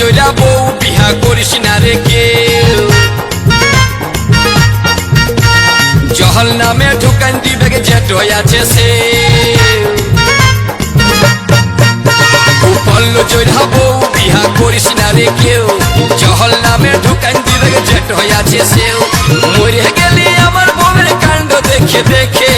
জয়রা বউ বিহা করিস না রে কেউ, জহল নামে ঢুকান দিবে যেট আছে সে। বলল জয়রা বউ বিহা করিস না রে কেউ, জহল নামে ঢুকান দিবে যেট আছে সেও। মরে গেলি আমার বউয়ের কাণ্ড দেখে দেখে,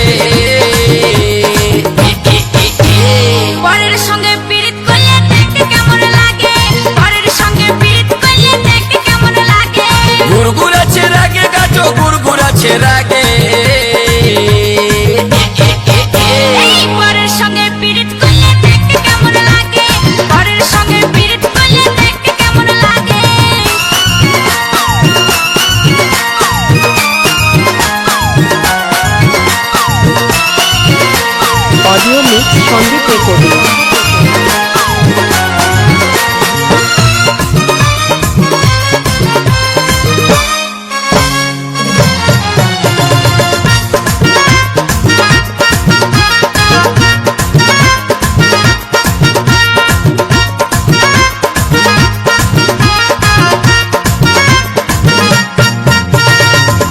পরের সঙ্গে পীড়িত করলে দেখতে কেমন লাগে, পরের সঙ্গে পীড়িত করলে দেখতে কেমন লাগে। গুড়গুড়াছে রাগে গাটো গুড়গুড়াছে রাগে, পরের সঙ্গে পীড়িত করলে দেখতে কেমন লাগে, পরের সঙ্গে পীড়িত করলে দেখতে কেমন লাগে। Audio mix Sandeep recording.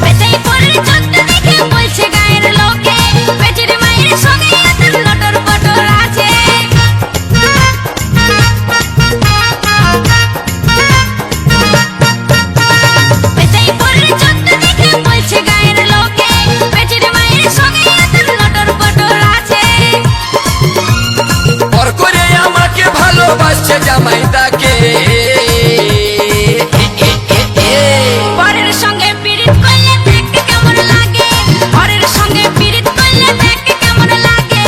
বেচাই পরের চোখটা দেখে বলছে গায়ের লোকে, বেটির মায়ের সঙ্গে এত লটর পটর আছে। বেচাই পরের চোখটা দেখে বলছে গায়ের লোকে, বেটির মায়ের সঙ্গে এত লটর পটর আছে। পর করে আমাকে ভালোবাসছে জামাইটাকে, পরের সঙ্গে পীড়িত করলে দেখতে কেমন লাগে, পরের সঙ্গে পীড়িত করলে দেখতে কেমন লাগে।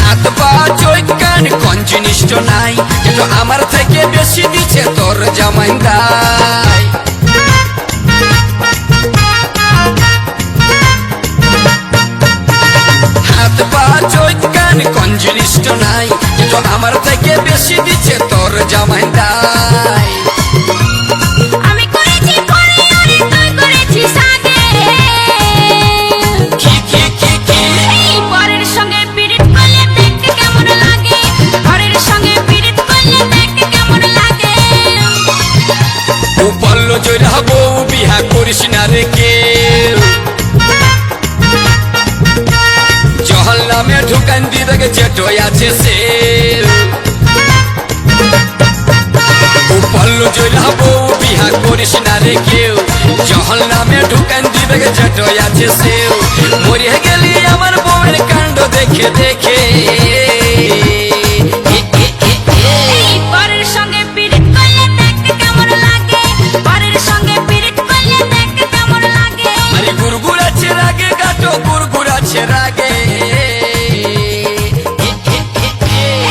হাত পা চৈত কান কোন জিনিসট নাই, যেটা আমার থেকে বেশি দিচ্ছে তোর জামাইদাই। হাত পা চৈত কান কোন জিনিসট নাই, যেটা আমার থেকে বেশি দিচ্ছে তোর জামাইদাই। আমি করেছি পরে আরে তুই করেছিস আগে, কি কি কি কি এই পরের সঙ্গে পীড়িত করলে দেখতে কেমন লাগে, পরের সঙ্গে পীড়িত করলে দেখতে কেমন লাগে। বলল জয়রা বউ বিহা করিস না রে কেউ, জহল নামে ঢুকান দিবে যেট আছে সে। বলল জয়রা বউ বিহা করিস না রে কেউ, জহল নামে ঢুকান দিবে যেট আছে সেও। মরে গেলি আমার বউয়ের কাণ্ড দেখে দেখে, এই পরের সঙ্গে পীড়িত করলে দেখতে কেমন লাগে, পরের সঙ্গে পীড়িত করলে দেখতে কেমন লাগে। আরে গুড়গুড়াছে রাগে গাটো গুড়গুড়াছে রাগে,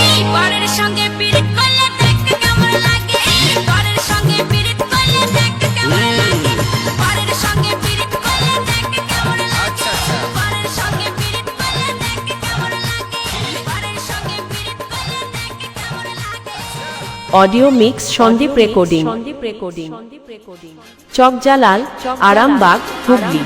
এই পরের সঙ্গে পীড়িত করলে দেখতে কেমন লাগে, পরের সঙ্গে পীড়িত করলে দেখতে কেমন লাগে, পরের সঙ্গে পীড়িত করলে দেখতে কেমন লাগে, আচ্ছা আচ্ছা পরের সঙ্গে পীড়িত করলে দেখতে কেমন লাগে, পরের সঙ্গে পীড়িত করলে দেখতে কেমন লাগে। Audio mix Sandeep recording. Chakjalal, Arambagh, Hooghly.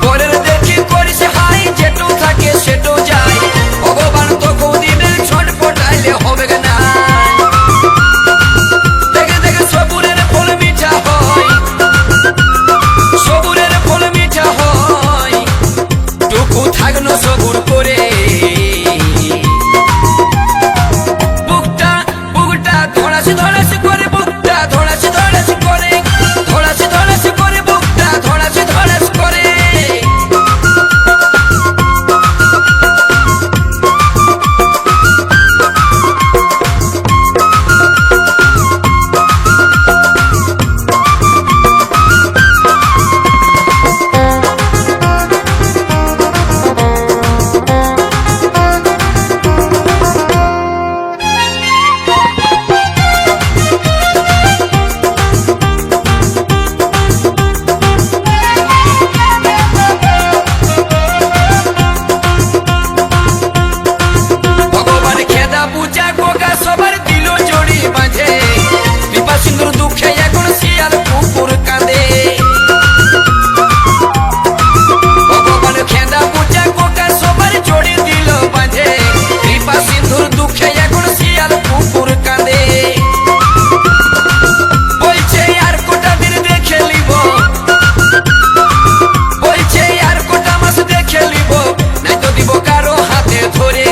পরের দেখি করিস হাই, যেটো থাকে সেটো যায়, ভগবান তোকেও দিবে ছটপটাইলে হবে না। দেখে দেখে সবুরের ফল মিঠা হয়, সবুরের ফল মিঠা হয়, টুকু থাকলো সবুর করে। বুকটা বুকটা ধড়াস ধড়াস করে, বুকটা ধড়াস ধড়াস করে, ধড়াস ধড়াস করে, বুকটা ধড়াস ধড়াস করে। ভগবান খেদা পূজা গোগা সবার দিল জড়ি বাঁধে, কৃপা সিন্ধুর দুঃখে এখন শিয়াল কুকুর কাঁদে। ভগবান খেদা পূজা গোগা সবার জড়ি দিল বাঁধে, কৃপা সিন্ধুর দুঃখে এখন শিয়াল কুকুর কাঁদে। বলছে আর কোটা দিন দেখে লিব, বলছে আর কোটা মাস দেখে লিব, নাই তো দিব কারো হাতে ধরে।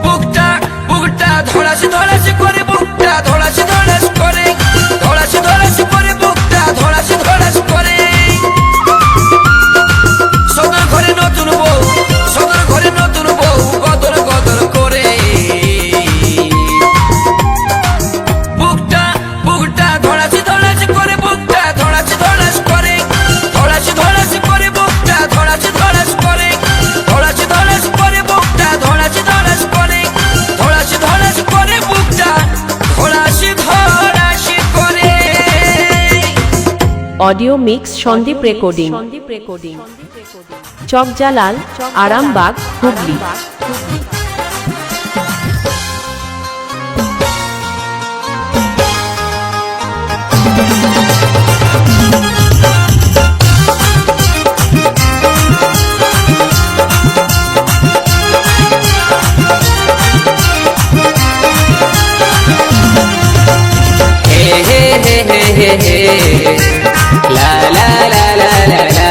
বুকটা বুকটা ধড়াস ধড়াস করে, বুকটা ধড়াস ধড়াস করে, ধড়াস ধড়াস করে, বুকটা ধড়াস ধড়াস করে। সদর ঘরে নতুন বউ, সদর ঘরে নতুন বউ, গদর গদর করে। বুকটা বুকটা ধড়াস ধড়াস করে, বুকটা ধড়াস ধড়াস করে, ধড়াস ধড়াস করে, বুকটা ধড়াস ধড়াস করে, ধড়াস ধড়াস করে, বুকটা ধড়াস ধড়াস করে, ধড়াস ধড়াস করে, বুকটা ধড়াস ধড়াস করে। Audio mix Sandeep recording, Chakjalal, Arambagh, Hooghly. हे हे हे हे हे हे ला ला ला ला ला ला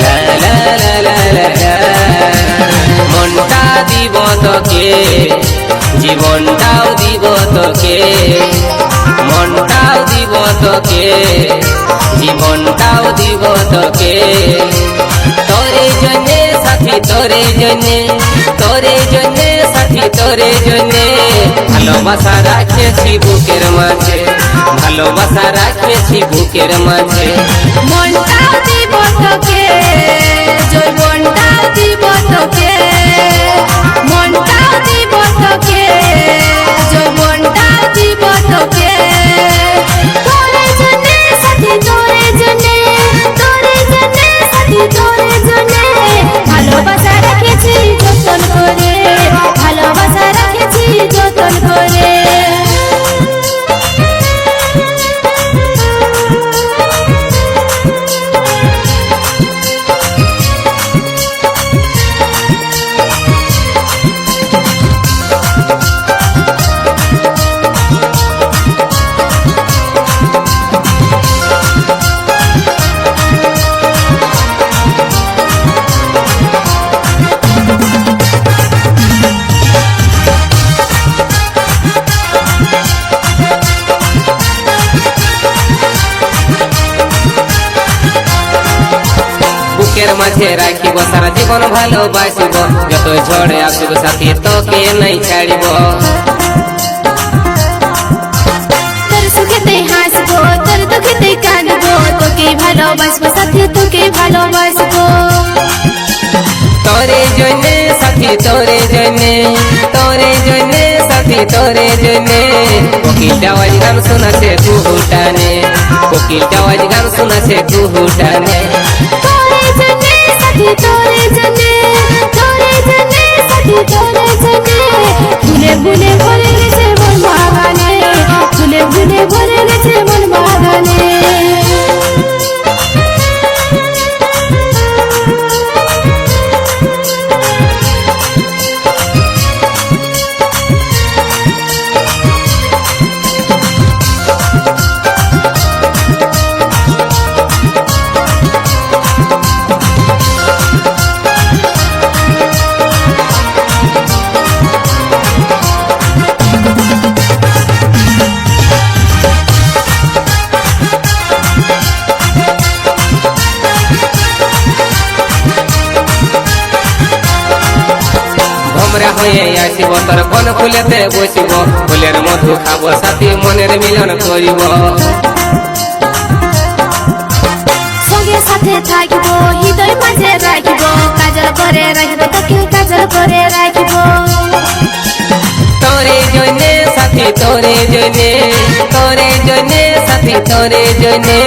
ला ला ला ला ला ला। মনটা দিব তোকে, জীবনটাও দিব তোকে, মনটাও দিব তোকে, জীবনটাও দিব তোকে। তোরে জন্যে সাথী, তোরে জন্যে, তোরে জন্যে সাথী, তোরে জন্যে ভালোবাসা রাখেছি বুকের মাঝে, ভালোবাসা রাখেছি বুকের মাঝে। মনটাও দিব তোকে, জৈবনটাও দিব তোকে, মনটাও দিব তোকে, জৈবনটাও দিব তোকে। তোরে জন্যে সাথী, তোরে জন্যে, তোরে জন্যে সাথী, তোরে জন্যে ভালোবাসা রাখেছি যতন করে, ভালোবাসা রাখেছি যতন করে। বুকের মাঝে রাখিব সারা জীবন ভালোবাসিব, যত ঝড়ে আসুক সাথী তোকে নাই ছাড়িব। তোর সুখেতে হাসবো, তোর দুঃখেতে কাঁদবো, তোকে ভালোবাসবো সাথী, তোকে ভালোবাসবো। তোরে জন্যে সাথী, তোরে জন্যে, তোরে জন্যে সাথী, তোরে জন্যে কোকিলটা আওয়াজ গান শোনাছে কুহুটানে, কোকিলটা আওয়াজ গান শোনাছে কুহুটানে। তোরে জন্যে সাথী, তোরে জন্যে, তোরে জন্যে সাথী, তোরে জন্যে ফুলে ফুলে ভরে গেছে মন বাগানে। হয়ে আসিব তোর কোন ফুলেতে বসিব ফুলের মধু খাব সাথী মনের মিলন করিব সঙ্গে সাথে থাকিব হৃদয় মাঝে রাখিব কাজল করে রাখিব তোকে কাজল করে রাখিব তোরে জন্যে সাথী তোরে জন্যে তোরে জন্যে সাথী তোরে জন্যে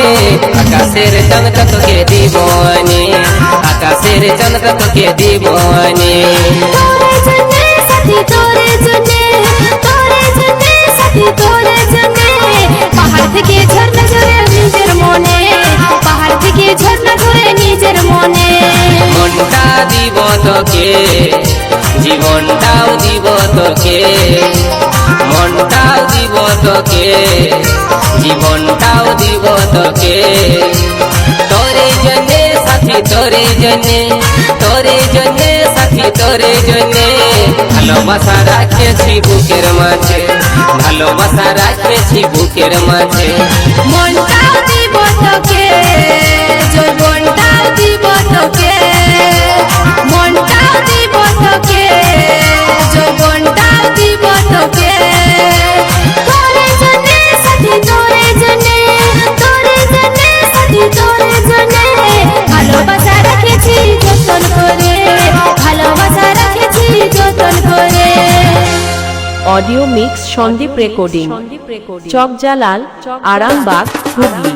আকাশের চন্দ্র তোকে দিবনে আকাশের চন্দ্র তোকে দিবনে তোরে জন্যে সাথী তোরে জন্যে তোরে জন্যে সাথী তোরে জন্যে পাহাড় থেকে ঝর্ণা ঝরে নিজের মনে পাহাড় থেকে ঝর্ণা ঝরে নিজের মনে মনটা দিব তোকে জীবনটাও দিব তোকে মনটাও দিব তোকে জীবনটাও দিব তোকে তোরে জন্যে সাথী তোরে জন্যে তোরে জন্যে সাথী তোরে জন্যে ভালোবাসা রাখেছি বুকের মাঝে ভালোবাসা রাখেছি বুকের মাঝে মনটাও দিব তোকে যৌবনটাও দিব তোকে মনটাও দিব তোকে যৌবনটাও দিব তোকে তোরে জন্যে সাথী তোরে জন্যে তোরে জন্যে সাথী তোরে জন্যে ভালোবাসা রাখেছি যতন করে ভালোবাসা রাখেছি যতন করে audio mix Sandeep recording Chakjalal Arambagh Hooghly.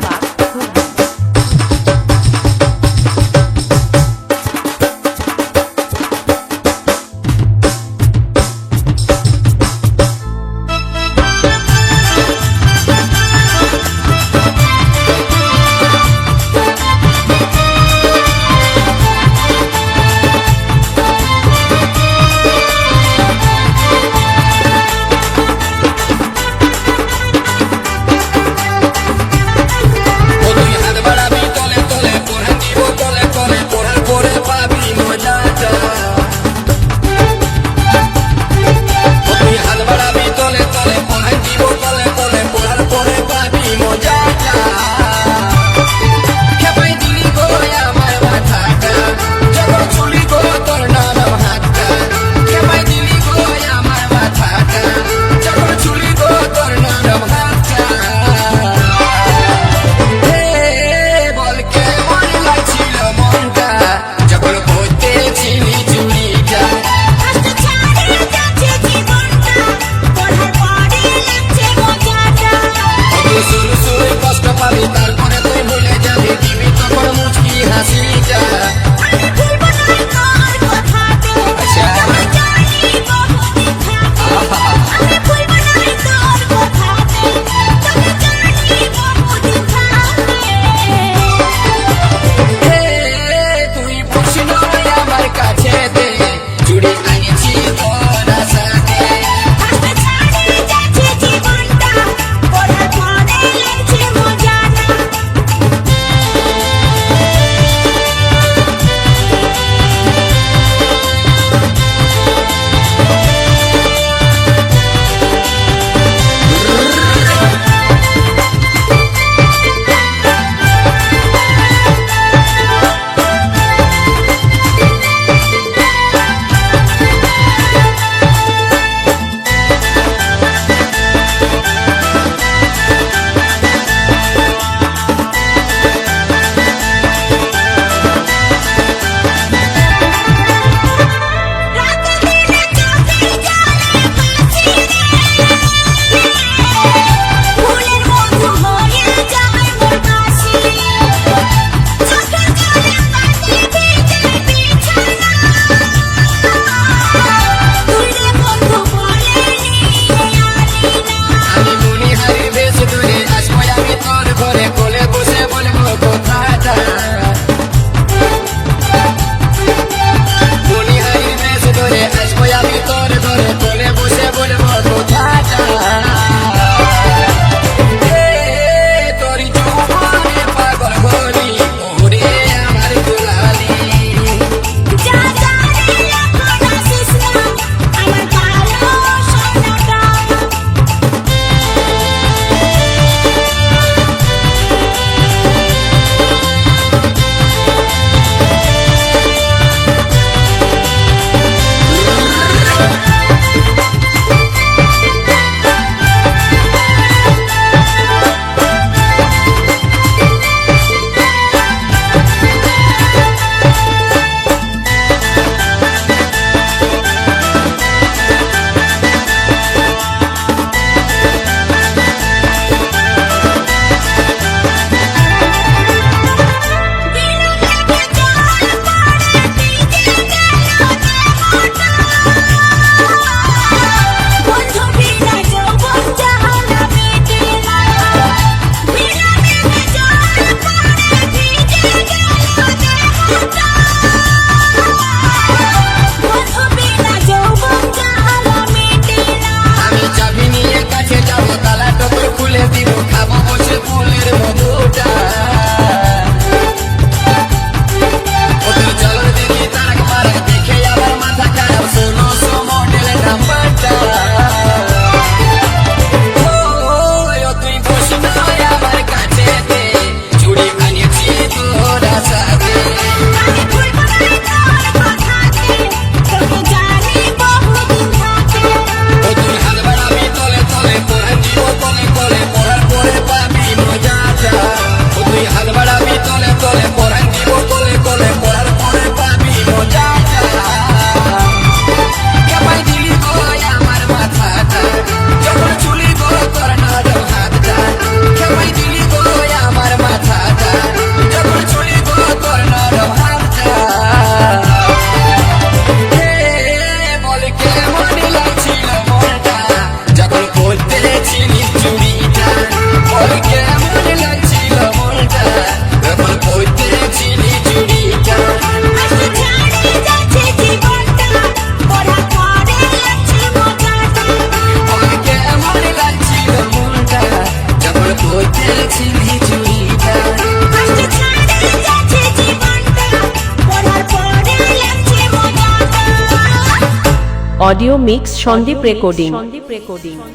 Audio mix Sandeep recording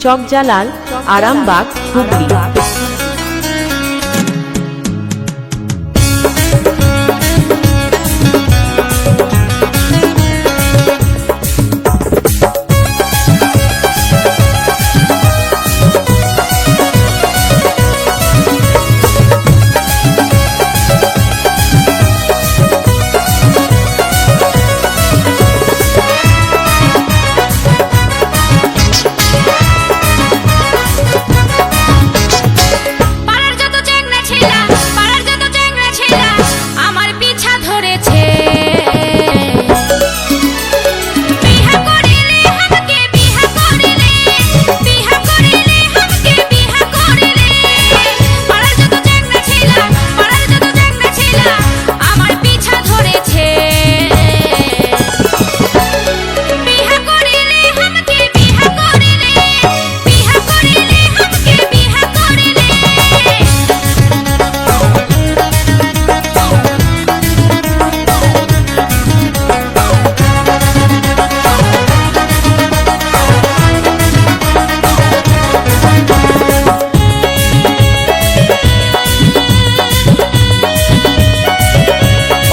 Chakjalal Arambagh Hooghly.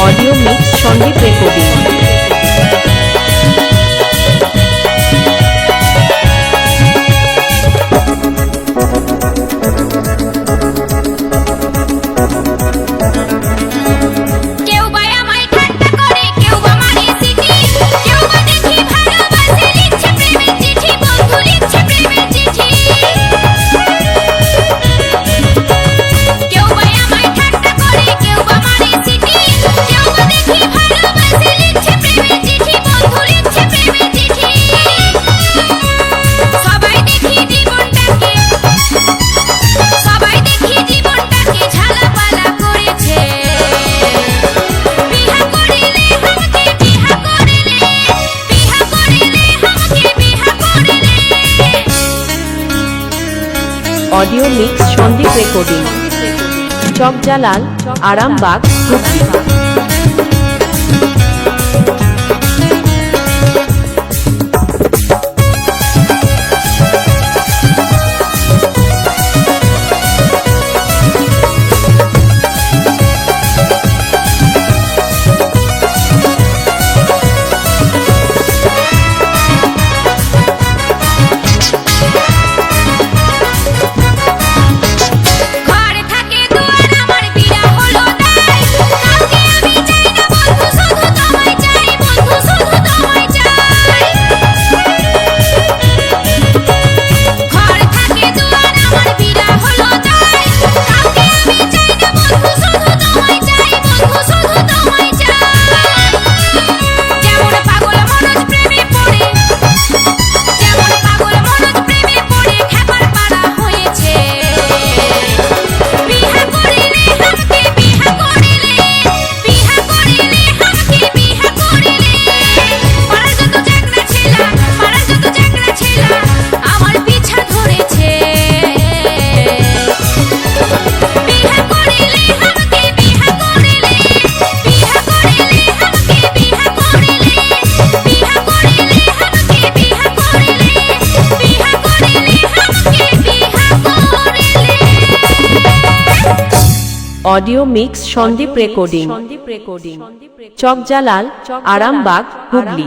Audio mix Sandeep recording. Audio mix Sandeep recording Chakjalal Arambagh Hooghly. Audio mix Sandeep recording Chakjalal Arambagh Hooghly.